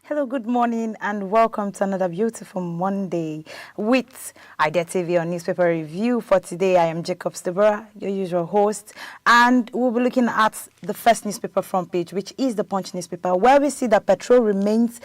Hello, good morning, and welcome to another beautiful Monday with Idea TV on Newspaper Review. For today, I am Jacob Stebora, your usual host, and we'll be looking at the first newspaper front page, which is the Punch newspaper, where we see that petrol remains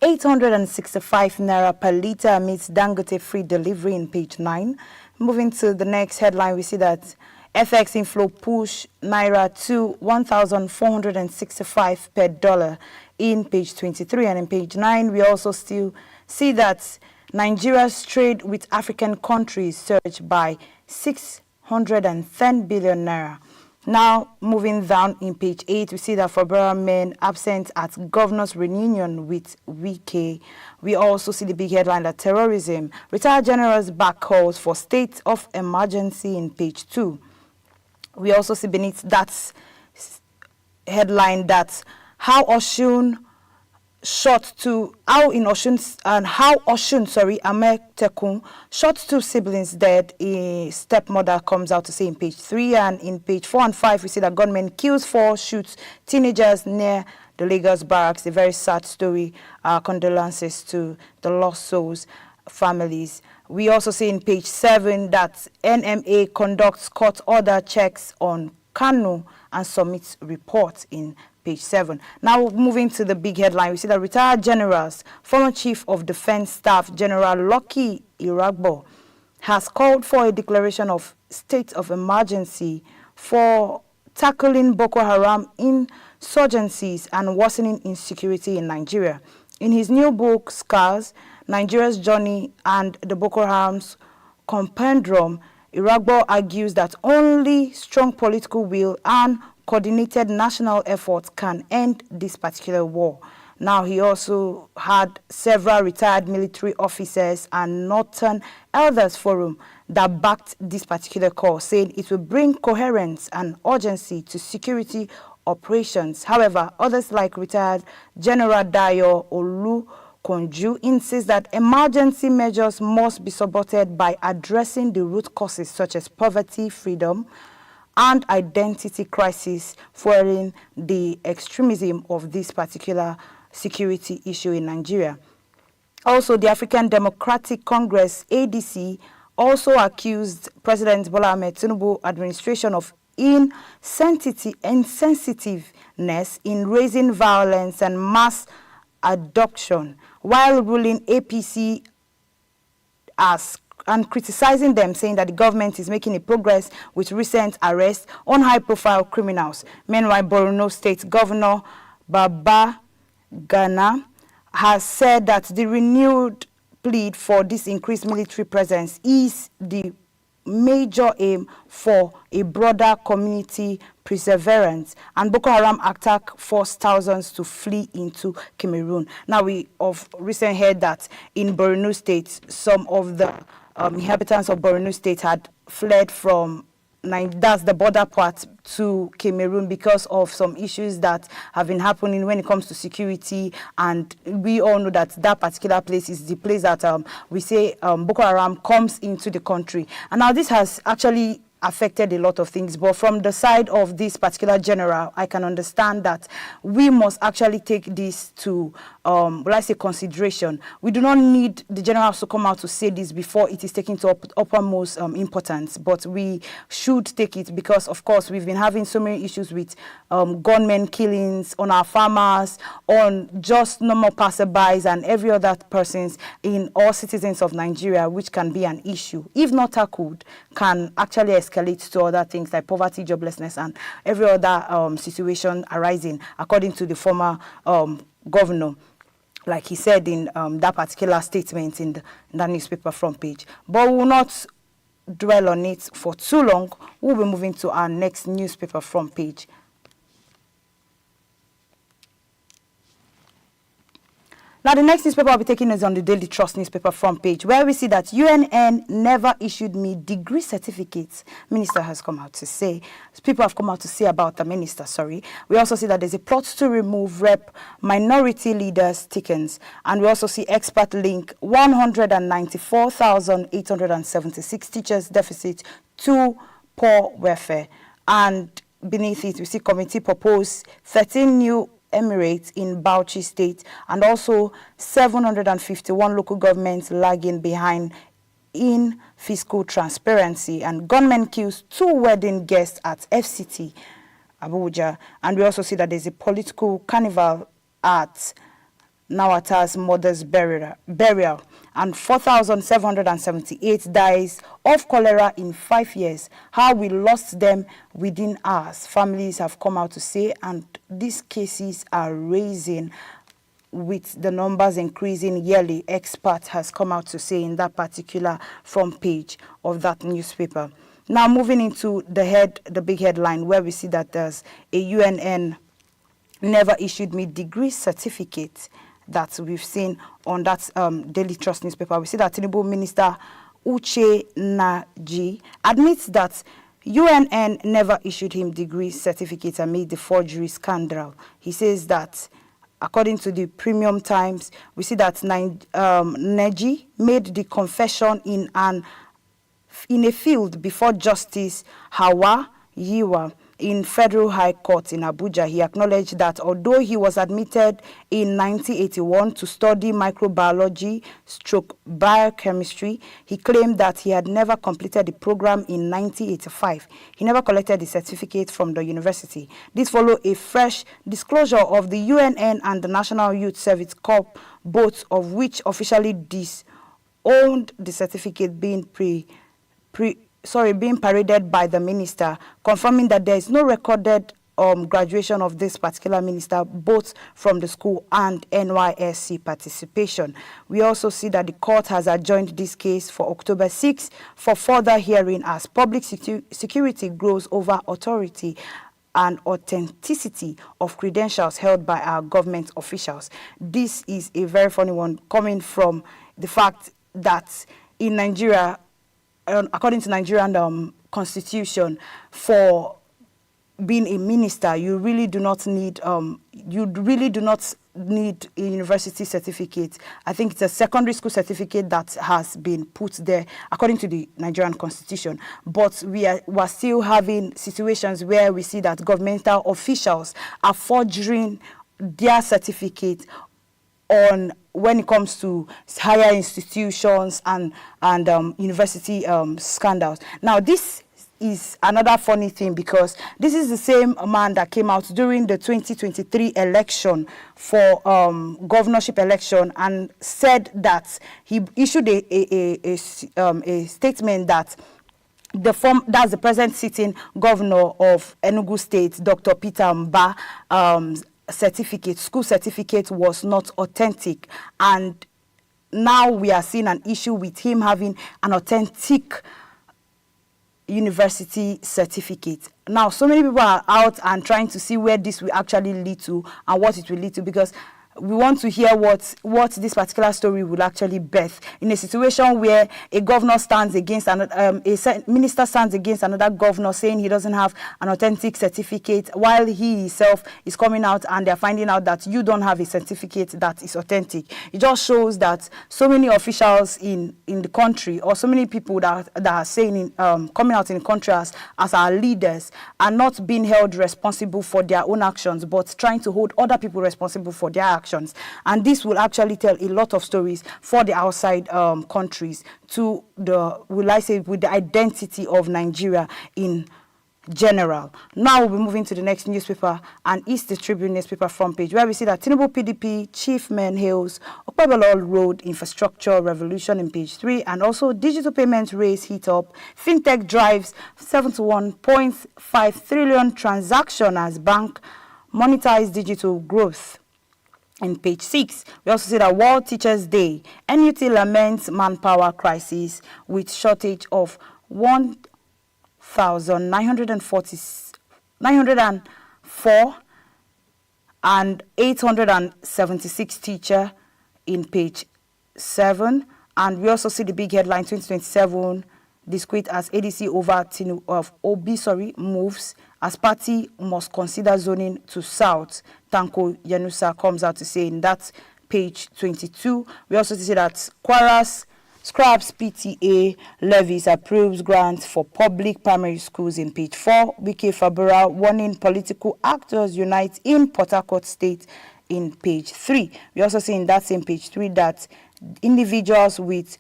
865 naira per litre amidst Dangote free delivery in page 9. Moving to the next headline, we see that FX inflow push naira to 1,465 per dollar in page 23, and in page 9 we also still see that Nigeria's trade with African countries surged by 610 billion naira. Now, moving down in page 8, we see that February men absent at governor's reunion with Wike. We also see the big headline that terrorism, retired generals back calls for state of emergency in page 2. We also see beneath that headline that how Oshun Ametekun shot two siblings dead. A stepmother comes out to say in page 3, and in page 4 and 5 we see that gunman kills 4, shoots teenagers near the Lagos barracks. A very sad story. Condolences to the lost souls, families. We also see in page 7 that NMA conducts court order checks on Kanu and submits reports in page 7. Now, moving to the big headline, we see that retired generals, former Chief of Defense Staff General Lucky Iragbo has called for a declaration of state of emergency for tackling Boko Haram insurgencies and worsening insecurity in Nigeria. In his new book, Scars, Nigeria's Journey and the Boko Haram's Compendrum, Iragbo argues that only strong political will and coordinated national efforts can end this particular war. Now, he also had several retired military officers and Northern Elders Forum that backed this particular call, saying it will bring coherence and urgency to security operations. However, others like retired General Dayo Olukonju insist that emergency measures must be supported by addressing the root causes such as poverty, freedom, and identity crisis, fueling the extremism of this particular security issue in Nigeria. Also, the African Democratic Congress, ADC, also accused President Bola Ahmed Tinubu administration of insensitiveness in raising violence and mass adoption, while ruling APC as and criticizing them, saying that the government is making a progress with recent arrests on high-profile criminals. Meanwhile, Borno State Governor Baba Gana has said that the renewed plea for this increased military presence is the major aim for a broader community perseverance, and Boko Haram attack forced thousands to flee into Cameroon. Now, we of recent heard that in Borno State, some of the inhabitants of Borno State had fled from that's the border part to Cameroon because of some issues that have been happening when it comes to security, and we all know that that particular place is the place that we say Boko Haram comes into the country. And now this has actually affected a lot of things, but from the side of this particular general, I can understand that we must actually take this to let's say consideration. We do not need the generals to come out to say this before it is taken to uppermost importance, but we should take it because, of course, we've been having so many issues with gunmen killings on our farmers, on just normal passerbys and every other persons in all citizens of Nigeria, which can be an issue. If not tackled, can actually escalate to other things like poverty, joblessness, and every other situation arising, according to the former governor, like he said in that particular statement in that newspaper front page. But we will not dwell on it for too long. We'll be moving to our next newspaper front page. Now, the next newspaper I'll be taking is on the Daily Trust newspaper front page, where we see that UNN never issued me degree certificates. Minister has come out to say, people have come out to say about the minister, sorry. We also see that there's a plot to remove rep minority leaders tickets. And we also see expert link 194,876 teachers deficit to poor welfare. And beneath it, we see committee propose 13 new Emirates in Bauchi State, and also 751 local governments lagging behind in fiscal transparency. And gunmen kills 2 wedding guests at FCT Abuja. And we also see that there's a political carnival at Nawata's mother's burial, and 4,778 dies of cholera in 5 years. How we lost them within hours, families have come out to say, and these cases are raising with the numbers increasing yearly. Expert has come out to say in that particular front page of that newspaper. Now moving into the big headline, where we see that there's a UNN never issued me degree certificate that we've seen on that Daily Trust newspaper. We see that Tinubu Minister Uche Naji admits that UNN never issued him degree certificate amid the forgery scandal. He says that, according to the Premium Times, we see that Naji made the confession in a field before Justice Hawa Yiwa in Federal High Court in Abuja. He acknowledged that although he was admitted in 1981 to study microbiology / biochemistry, he claimed that he had never completed the program in 1985. He never collected the certificate from the university. This followed a fresh disclosure of the UNN and the National Youth Service Corps, both of which officially disowned the certificate being being paraded by the minister, confirming that there is no recorded graduation of this particular minister, both from the school and NYSC participation. We also see that the court has adjourned this case for October 6 for further hearing as public security grows over authority and authenticity of credentials held by our government officials. This is a very funny one, coming from the fact that in Nigeria, according to Nigerian constitution, for being a minister, you really do not need a university certificate. I think it's a secondary school certificate that has been put there according to the Nigerian constitution. But we're still having situations where we see that governmental officials are forging their certificate on when it comes to higher institutions and university scandals. Now, this is another funny thing, because this is the same man that came out during the 2023 election for governorship election and said that he issued a statement that that's the present sitting governor of Enugu State, Dr. Peter Mba, school certificate was not authentic, and now we are seeing an issue with him having an authentic university certificate. Now, so many people are out and trying to see where this will actually lead to and what it will lead to, because we want to hear what this particular story will actually birth in a situation where a governor stands against a minister stands against another governor, saying he doesn't have an authentic certificate, while he himself is coming out and they're finding out that you don't have a certificate that is authentic. It just shows that so many officials in the country, or so many people that are saying coming out in the country as our leaders, are not being held responsible for their own actions, but trying to hold other people responsible for their actions. And this will actually tell a lot of stories for the outside countries to with the identity of Nigeria in general. Now we'll be moving to the next newspaper, and it's the Tribune newspaper front page, where we see that Tinubu PDP chief man hails Okpebolo Road infrastructure revolution in page 3, and also digital payments raise heat up. Fintech drives 71.5 trillion transaction as bank monetize digital growth. In page 6, we also see that World Teachers Day, NUT laments manpower crisis with shortage of 1,904 and 876 teacher in page 7. And we also see the big headline 2027 discreet as ADC over moves as party must consider zoning to south. Tanko Yanusa comes out to say in that page 22. We also see that Kwara's Scraps PTA levies approves grants for public primary schools in page 4. Wike Fabura warning political actors unite in Port Harcourt State in page 3. We also see in that same page 3 that individuals with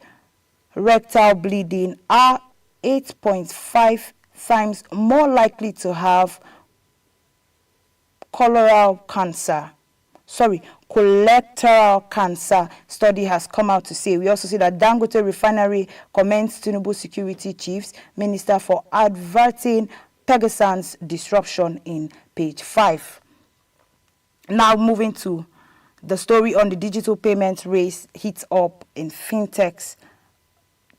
rectal bleeding are 8.5 times more likely to have colorectal cancer, study has come out to say. We also see that Dangote Refinery commends Tinubu security chiefs, minister for averting Pegasus disruption in page 5. Now moving to the story on the digital payments race hits up in fintechs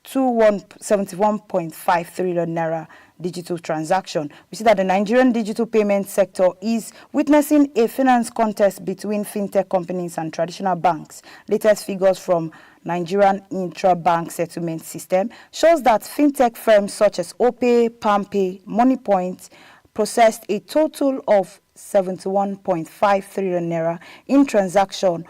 to 71.5 trillion naira digital transaction. We see that the Nigerian digital payment sector is witnessing a finance contest between fintech companies and traditional banks. Latest figures from Nigerian intra-bank settlement system shows that fintech firms such as OPay, PalmPay, MoneyPoint processed a total of 71.5 trillion naira in transaction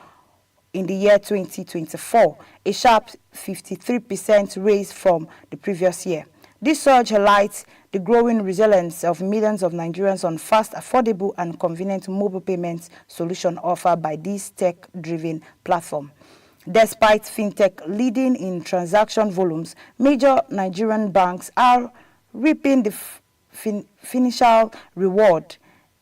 in the year 2024, a sharp 53% raise from the previous year. This surge highlights the growing resilience of millions of Nigerians on fast, affordable, and convenient mobile payments solution offered by this tech-driven platform. Despite fintech leading in transaction volumes, major Nigerian banks are reaping the financial reward.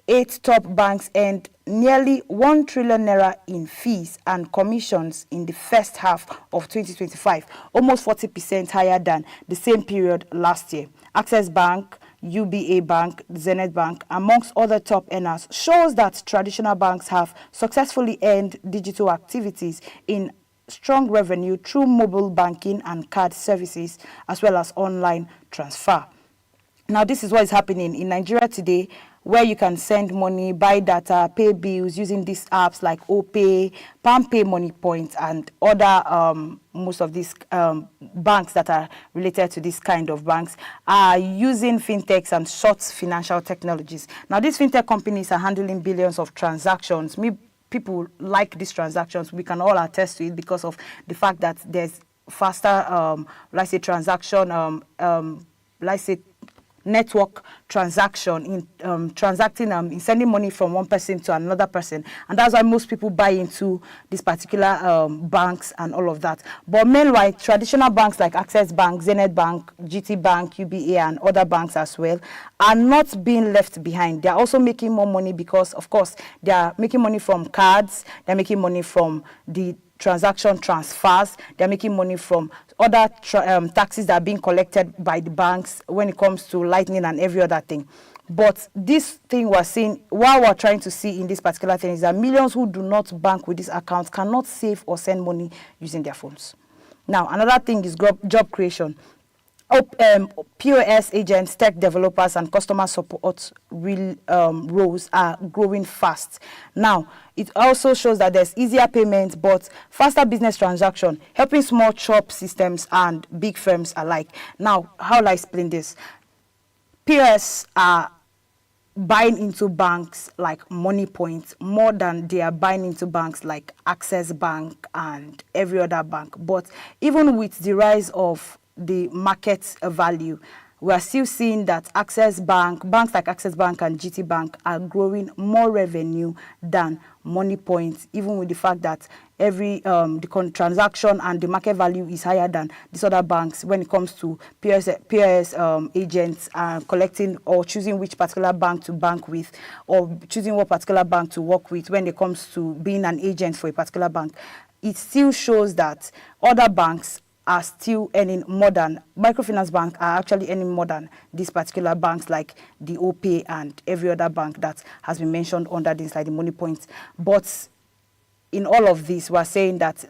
8 top banks earned nearly 1 trillion naira in fees and commissions in the first half of 2025, almost 40% higher than the same period last year. Access Bank, UBA Bank, Zenith Bank, amongst other top earners, shows that traditional banks have successfully earned digital activities in strong revenue through mobile banking and card services, as well as online transfer. Now, this is what is happening in Nigeria today, where you can send money, buy data, pay bills using these apps like OPay, PalmPay, MoneyPoint, and other most of these banks that are related to this kind of banks are using fintechs and short financial technologies. Now, these fintech companies are handling billions of transactions. People like these transactions. We can all attest to it because of the fact that there's faster, let's say, transaction, let's say, network transaction in transacting in sending money from one person to another person, and that's why most people buy into these particular banks and all of that. But meanwhile, traditional banks like Access Bank, Zenith Bank, GT Bank, UBA, and other banks as well are not being left behind. They are also making more money because, of course, they are making money from cards, they're making money from the transaction transfers, they're making money from other taxes that are being collected by the banks when it comes to lightning and every other thing. But this thing we're seeing, what we're trying to see in this particular thing is that millions who do not bank with these accounts cannot save or send money using their phones. Now, another thing is job creation. POS agents, tech developers, and customer support roles are growing fast. Now, it also shows that there's easier payments, but faster business transaction, helping small shop systems and big firms alike. Now, how will I explain this? POS are buying into banks like MoneyPoint more than they are buying into banks like Access Bank and every other bank. But even with the rise of the market value, we are still seeing that banks like Access Bank and GT Bank are growing more revenue than MoneyPoint, even with the fact that every transaction and the market value is higher than these other banks when it comes to POS agents collecting or choosing which particular bank to bank with, or choosing what particular bank to work with when it comes to being an agent for a particular bank. It still shows that other banks are still earning more than, microfinance bank are actually earning more than these particular banks like the OPay and every other bank that has been mentioned under this, like the MoneyPoint. But in all of this, we're saying that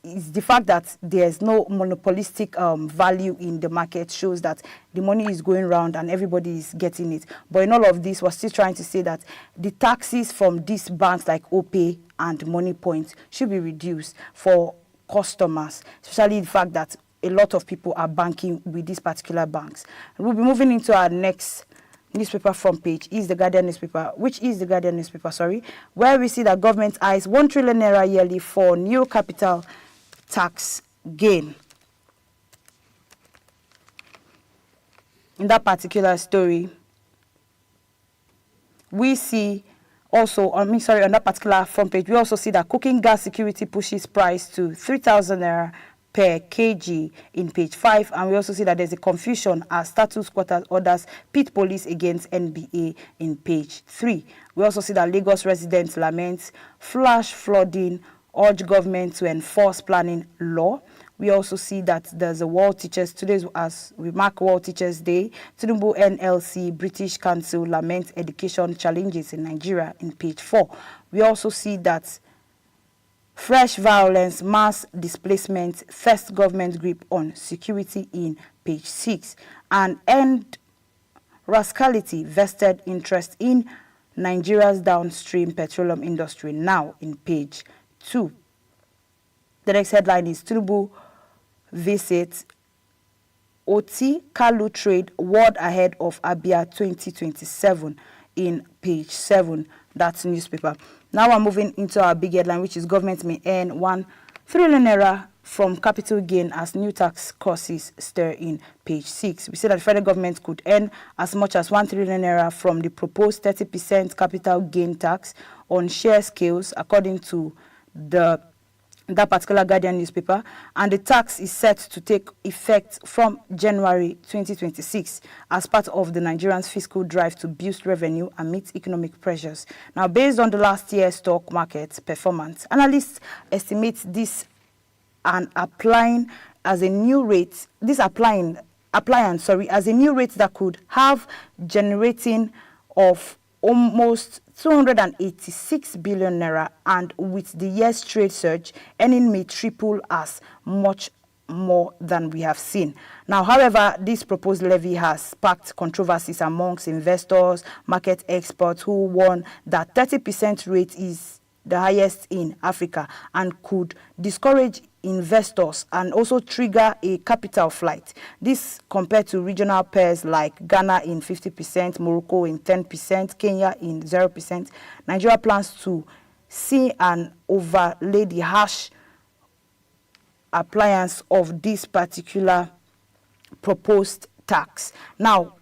is the fact that there's no monopolistic value in the market shows that the money is going around and everybody is getting it. But in all of this, we're still trying to say that the taxes from these banks like OPay and MoneyPoint should be reduced for customers, especially the fact that a lot of people are banking with these particular banks. And we'll be moving into our next newspaper front page, which is the Guardian newspaper, where we see that government eyes 1 trillion naira yearly for new capital tax gain. in that particular story, we see also, on that particular front page, we also see that cooking gas security pushes price to 3,000 naira per kg in page 5, and we also see that there's a confusion as status quarters orders pit police against NBA in page 3. We also see that Lagos residents lament flash flooding, urge government to enforce planning law. We also see that there's a World Teachers, today as we mark World Teachers Day, Tinubu NLC, British Council laments education challenges in Nigeria in page 4. We also see that fresh violence, mass displacement, first government grip on security in page 6. And end rascality, vested interest in Nigeria's downstream petroleum industry now in page 2. The next headline is Tinubu visit OT Kalu trade world ahead of Abia 2027 in page 7. That's newspaper. Now we're moving into our big headline, which is government may earn 1 trillion naira from capital gain as new tax courses stir in page 6. We say that the federal government could earn as much as 1 trillion naira from the proposed 30% capital gain tax on share scales, according to that particular Guardian newspaper, and the tax is set to take effect from January 2026 as part of the Nigerians' fiscal drive to boost revenue and meet economic pressures. Now, based on the last year's stock market performance, analysts estimate this and applying as a new rate, as a new rate that could have generating of almost 286 billion naira, and with the year's trade surge, earning may triple as much more than we have seen. Now, however, this proposed levy has sparked controversies amongst investors, market experts who warn that 30% rate is the highest in Africa and could discourage investors and also trigger a capital flight. This compared to regional pairs like Ghana in 50%, Morocco in 10%, Kenya in 0%. Nigeria plans to see and overlay the harsh appliance of this particular proposed tax. Now,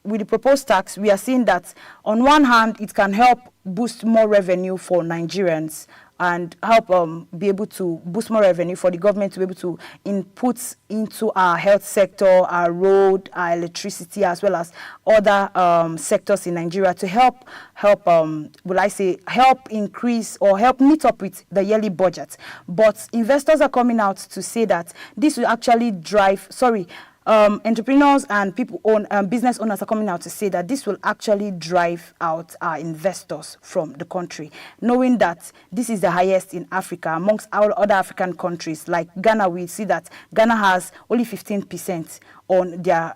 with the proposed tax, we are seeing that on one hand, it can help boost more revenue for Nigerians and help be able to boost more revenue for the government to be able to input into our health sector, our road, our electricity, as well as other sectors in Nigeria to help increase or help meet up with the yearly budget. But investors are coming out to say that this will actually drive, entrepreneurs and business owners are coming out to say that this will actually drive out our investors from the country, knowing that this is the highest in Africa amongst our other African countries. Like Ghana, we see that Ghana has only 15% on their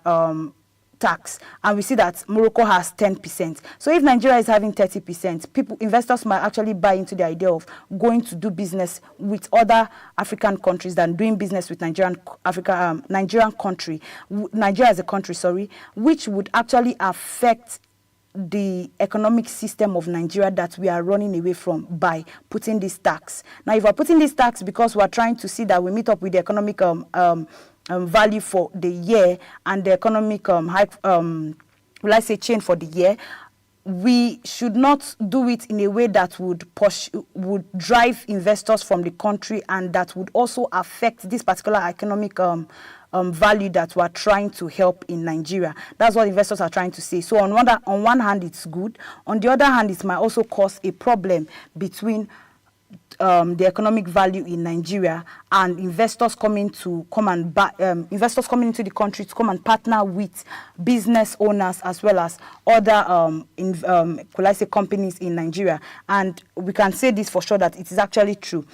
tax, and we see that Morocco has 10%. So if Nigeria is having 30%, investors might actually buy into the idea of going to do business with other African countries than doing business with Nigeria as a country, which would actually affect the economic system of Nigeria that we are running away from by putting this tax. Now, if we're putting this tax because we're trying to see that we meet up with the economic value for the year and the economic change for the year, we should not do it in a way that would drive investors from the country and that would also affect this particular economic value that we're trying to help in Nigeria. That's what investors are trying to say. So on one hand, it's good. On the other hand, it might also cause a problem between the economic value in Nigeria and investors coming into the country to come and partner with business owners as well as other companies in Nigeria. And we can say this for sure that it is actually true.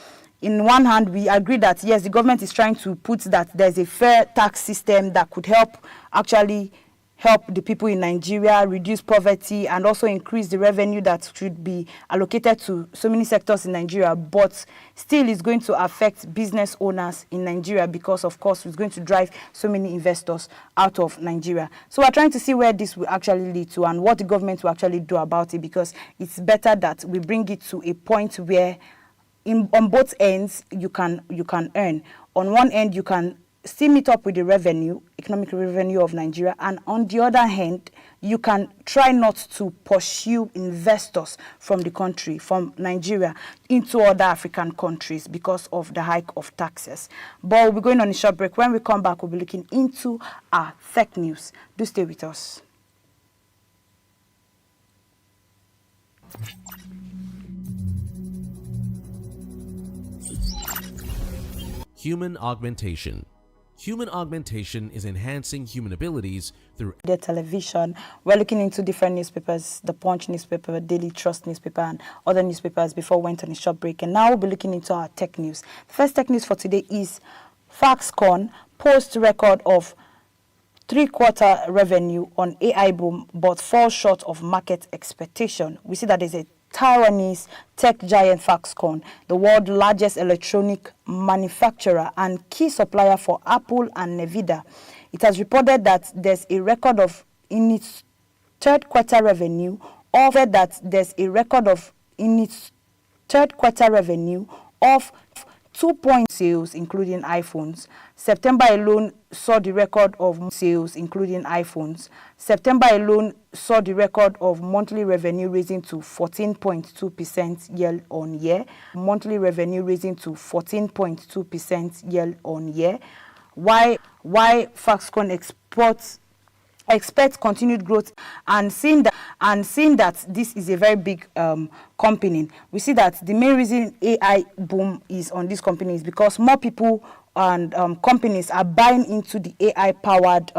In one hand, we agree that yes, the government is trying to put that there's a fair tax system that could help the people in Nigeria, reduce poverty, and also increase the revenue that should be allocated to so many sectors in Nigeria. But still, it's going to affect business owners in Nigeria because, of course, it's going to drive so many investors out of Nigeria. So we're trying to see where this will actually lead to and what the government will actually do about it, because it's better that we bring it to a point where on both ends you can earn. On one end, you can still meet up with the revenue, economic revenue of Nigeria, and on the other hand, you can try not to pursue investors from the country, from Nigeria, into other African countries because of the hike of taxes. But we'll be going on a short break. When we come back, we'll be looking into our tech news. Do stay with us. Human augmentation. Human augmentation is enhancing human abilities through the television. We're looking into different newspapers, the Punch newspaper, Daily Trust newspaper, and other newspapers before we went on a short break. And now we'll be looking into our tech news. The first tech news for today is Foxconn posts record of three-quarter revenue on AI boom, but falls short of market expectation. We see that there's a Taiwanese tech giant Foxconn, the world's largest electronic manufacturer and key supplier for Apple and Nvidia. It has reported that there's a record of in its third quarter revenue of 2 point sales, including iPhones. September alone saw the record of sales, including iPhones. September alone saw the record of monthly revenue raising to 14.2% year-on-year. Monthly revenue raising to 14.2% year-on-year. Why Foxconn expect continued growth, and seeing that this is a very big company. We see that the main reason AI boom is on this company is because more people and companies are buying into the AI powered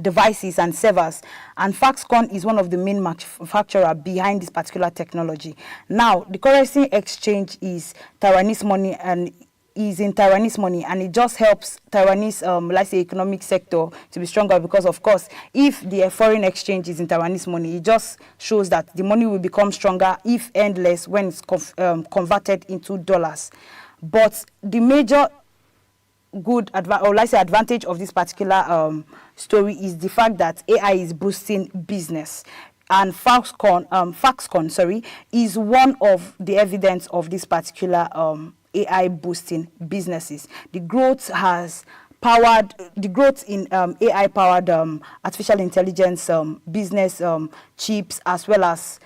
devices and servers, and Foxconn is one of the main manufacturer behind this particular technology. Now the currency exchange is Taiwanese money and is in Taiwanese money, and it just helps Taiwanese, let's say, economic sector to be stronger, because of course, if the foreign exchange is in Taiwanese money, it just shows that the money will become stronger, if endless, when it's converted into dollars. But the major advantage of this particular story is the fact that AI is boosting business. And Foxconn, is one of the evidence of this particular AI boosting businesses. The growth in AI powered artificial intelligence business chips, as well as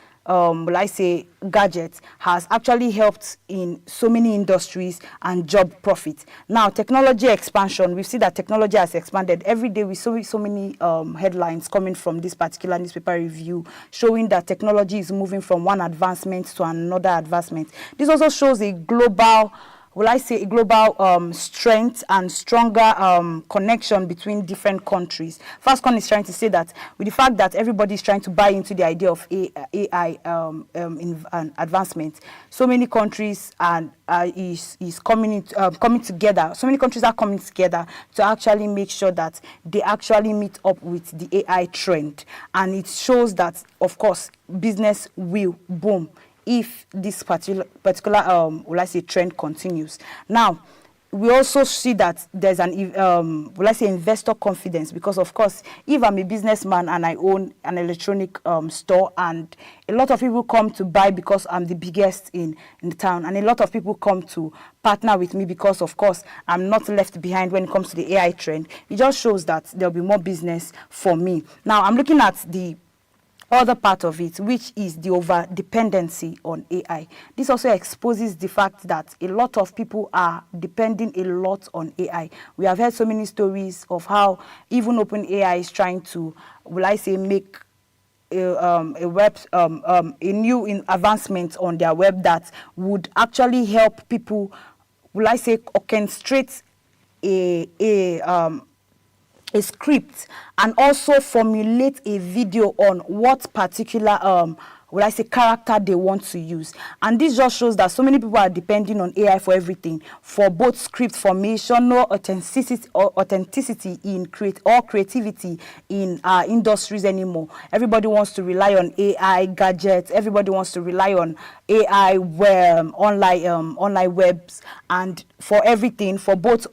gadgets, has actually helped in so many industries and job profit. Now, technology expansion, we see that technology has expanded. Every day we saw so many headlines coming from this particular newspaper review showing that technology is moving from one advancement to another advancement. This also shows a global strength and stronger connection between different countries. Foxconn is trying to say that with the fact that everybody is trying to buy into the idea of AI advancement, so many countries is coming together. So many countries are coming together to actually make sure that they actually meet up with the AI trend, and it shows that, of course, business will boom if this particular trend continues. Now, we also see that there's an investor confidence, because of course, if I'm a businessman and I own an electronic store, and a lot of people come to buy because I'm the biggest in the town, and a lot of people come to partner with me because, of course, I'm not left behind when it comes to the AI trend, it just shows that there'll be more business for me. Now, I'm looking at the other part of it, which is the over dependency on AI. This also exposes the fact that a lot of people are depending a lot on AI. We have heard so many stories of how even OpenAI is trying to, make a new advancement on their web that would actually help people, orchestrate a script and also formulate a video on what particular character they want to use. And this just shows that so many people are depending on AI for everything, for both script formation, no authenticity in creativity in industries anymore. Everybody wants to rely on AI gadgets. Everybody wants to rely on AI online webs, and for everything, for both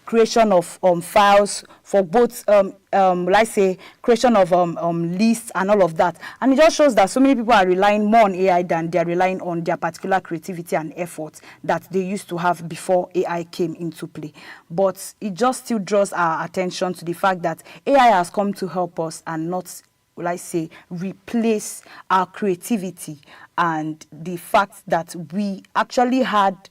creation of files, for both, let's say, creation of lists and all of that. And it just shows that so many people are relying more on AI than they are relying on their particular creativity and effort that they used to have before AI came into play. But it just still draws our attention to the fact that AI has come to help us and not, will I say, replace our creativity, and the fact that we actually had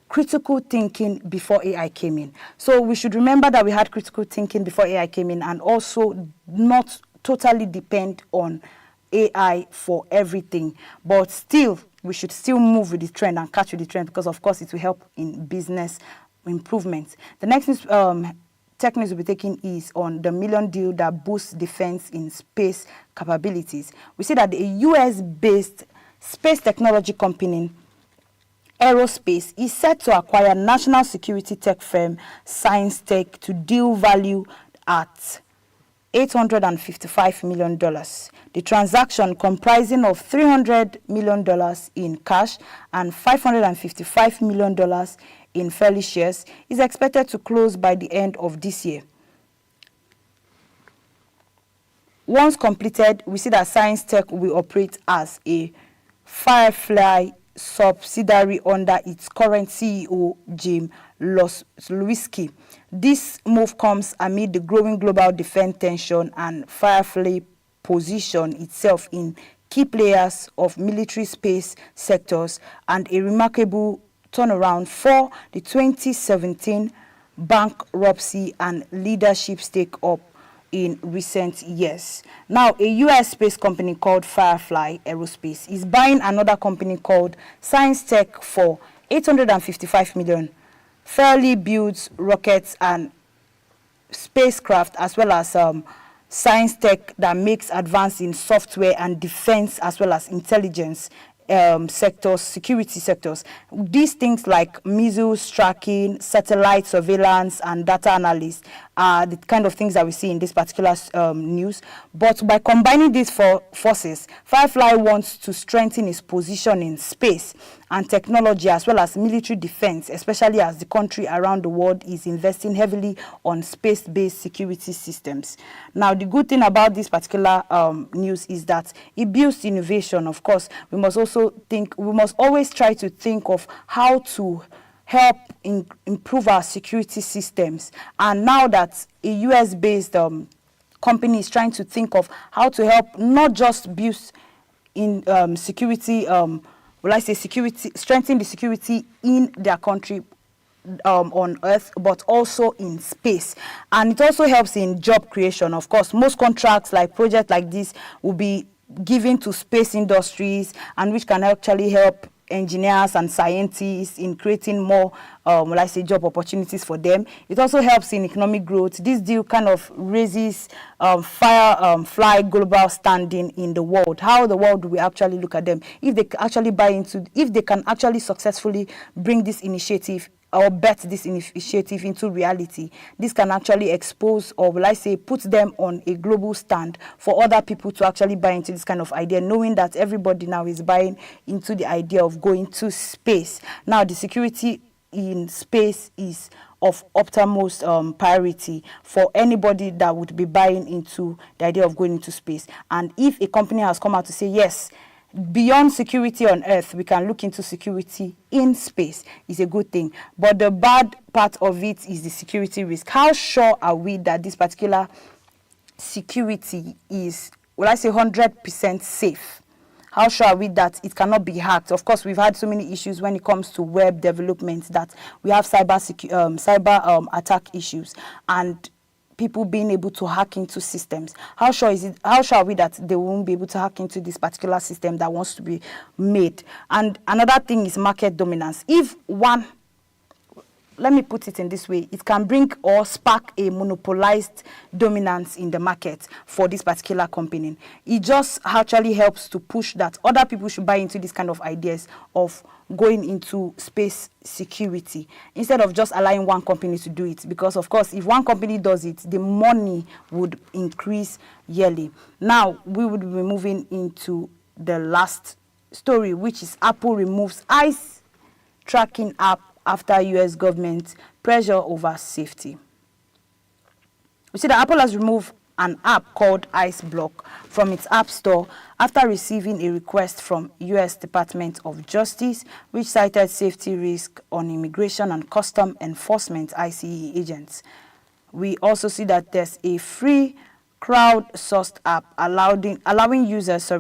critical thinking before AI came in. So we should remember that we had critical thinking before AI came in, and also not totally depend on AI for everything. But still, we should still move with the trend and catch with the trend, because of course it will help in business improvements. The next tech news we'll be taking is on the $1 million deal that boosts defense in space capabilities. We see that a US-based space technology company, Aerospace, is set to acquire national security tech firm ScienceTech to deal value at $855 million. The transaction, comprising of $300 million in cash and $555 million in fairly shares, is expected to close by the end of this year. Once completed, we see that ScienceTech will operate as a Firefly subsidiary under its current CEO, Jim Lewski. This move comes amid the growing global defense tension, and Firefly position itself in key players of military space sectors, and a remarkable turnaround for the 2017 bankruptcy and leadership stake-up in recent years. Now, a US space company called Firefly Aerospace is buying another company called ScienceTech for $855 million. Fairly builds rockets and spacecraft, as well as ScienceTech that makes advances in software and defense, as well as intelligence sectors, security sectors. These things like missiles tracking, satellite surveillance, and data analysis are the kind of things that we see in this particular news. But by combining these forces, Firefly wants to strengthen its position in space and technology, as well as military defense, especially as the country around the world is investing heavily on space-based security systems. Now, the good thing about this particular news is that it builds innovation. Of course, we must always try to think of how to help improve our security systems. And now that a US-based company is trying to think of how to help not just build in security, strengthen the security in their country on Earth, but also in space. And it also helps in job creation. Of course, most contracts like projects like this will be given to space industries, and which can actually help engineers and scientists in creating more job opportunities for them. It also helps in economic growth. This deal kind of raises Firefly global standing in the world. How the world will actually look at them if they actually if they can actually successfully bring this initiative or bet this initiative into reality. This can actually expose, or put them on a global stand for other people to actually buy into this kind of idea, knowing that everybody now is buying into the idea of going to space. Now, the security in space is of utmost priority for anybody that would be buying into the idea of going into space. And if a company has come out to say, yes, beyond security on Earth, we can look into security in space, is a good thing. But the bad part of it is the security risk. How sure are we that this particular security is, 100% safe? How sure are we that it cannot be hacked? Of course, we've had so many issues when it comes to web development that we have cyber attack issues, and people being able to hack into systems. How sure are we that they won't be able to hack into this particular system that wants to be made? And another thing is market dominance. If one, let me put it in this way, it can bring or spark a monopolized dominance in the market for this particular company. It just actually helps to push that other people should buy into this kind of ideas of going into space security, instead of just allowing one company to do it. Because, of course, if one company does it, the money would increase yearly. Now, we would be moving into the last story, which is Apple removes eyes tracking app after US government pressure over safety. We see that Apple has removed an app called Ice Block from its App Store after receiving a request from U.S. Department of Justice, which cited safety risk on immigration and custom enforcement ICE agents. We also see that there's a free crowdsourced app allowing users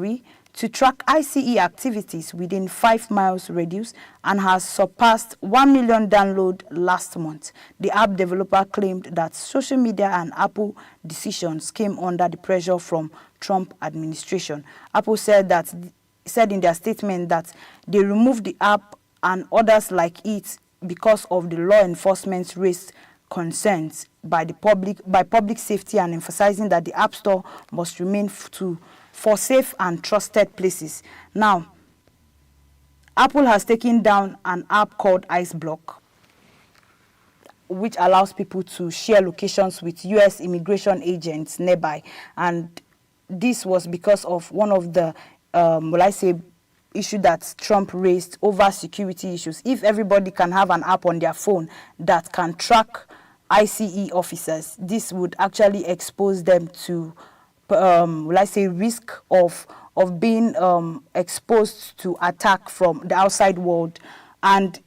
to track ICE activities within 5 miles radius and has surpassed 1 million downloads last month. The app developer claimed that social media and Apple decisions came under the pressure from Trump administration. Apple said in their statement that they removed the app and others like it because of the law enforcement's raised concerns by public safety, and emphasizing that the App Store must remain for safe and trusted places. Now, Apple has taken down an app called Ice Block, which allows people to share locations with U.S. immigration agents nearby. And this was because of one of the, issue that Trump raised over security issues. If everybody can have an app on their phone that can track ICE officers, this would actually expose them to risk of being exposed to attack from the outside world. And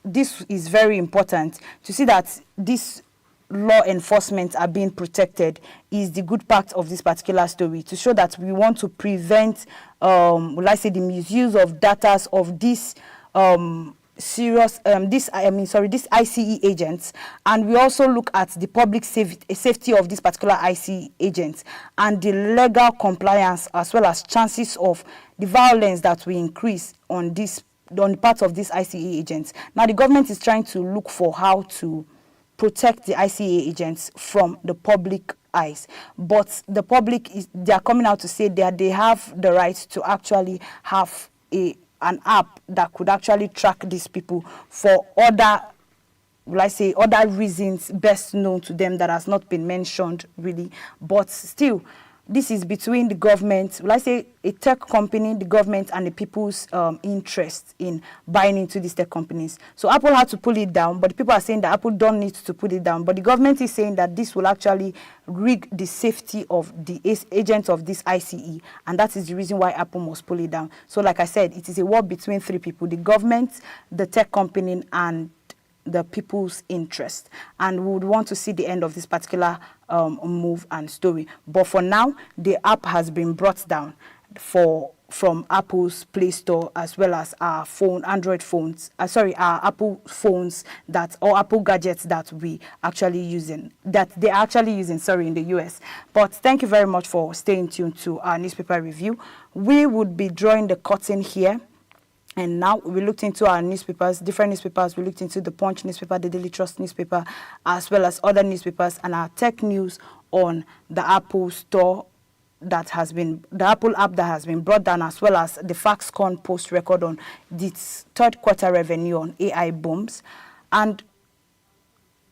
this is very important to see that this law enforcement are being protected is the good part of this particular story, to show that we want to prevent the misuse of data of this these ICE agents. And we also look at the public safety of this particular ICE agents and the legal compliance, as well as chances of the violence that will increase on the part of these ICE agents. Now, the government is trying to look for how to protect the ICE agents from the public eyes, but the public they are coming out to say that they have the right to actually have an app that could actually track these people for other reasons best known to them that has not been mentioned really. But still, this is between the government, a tech company, the government, and the people's interest in buying into these tech companies. So Apple had to pull it down, but people are saying that Apple don't need to put it down. But the government is saying that this will actually rig the safety of the agents of this ICE, and that is the reason why Apple must pull it down. So like I said, it is a war between three people: the government, the tech company, and the people's interest. And we would want to see the end of this particular move and story. But for now, the app has been brought down from Apple's Play Store, as well as our Android phones, our Apple phones or Apple gadgets that they're actually using, in the US. But thank you very much for staying tuned to our newspaper review. We would be drawing the curtain here. And now we looked into our newspapers, different newspapers. We looked into the Punch newspaper, the Daily Trust newspaper, as well as other newspapers, and our tech news on the Apple Store the Apple app that has been brought down, as well as the Foxconn post record on its third quarter revenue on AI booms, and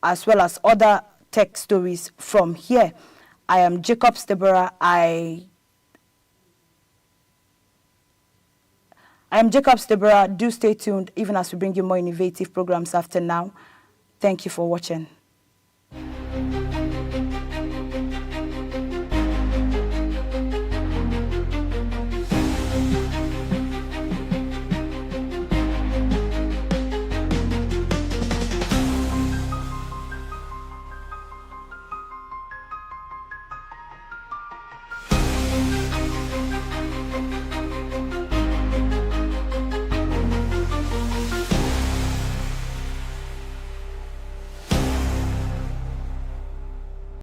as well as other tech stories from here. I am Jacob Stebera. I am Jacob Stebera. Do stay tuned even as we bring you more innovative programs after now. Thank you for watching.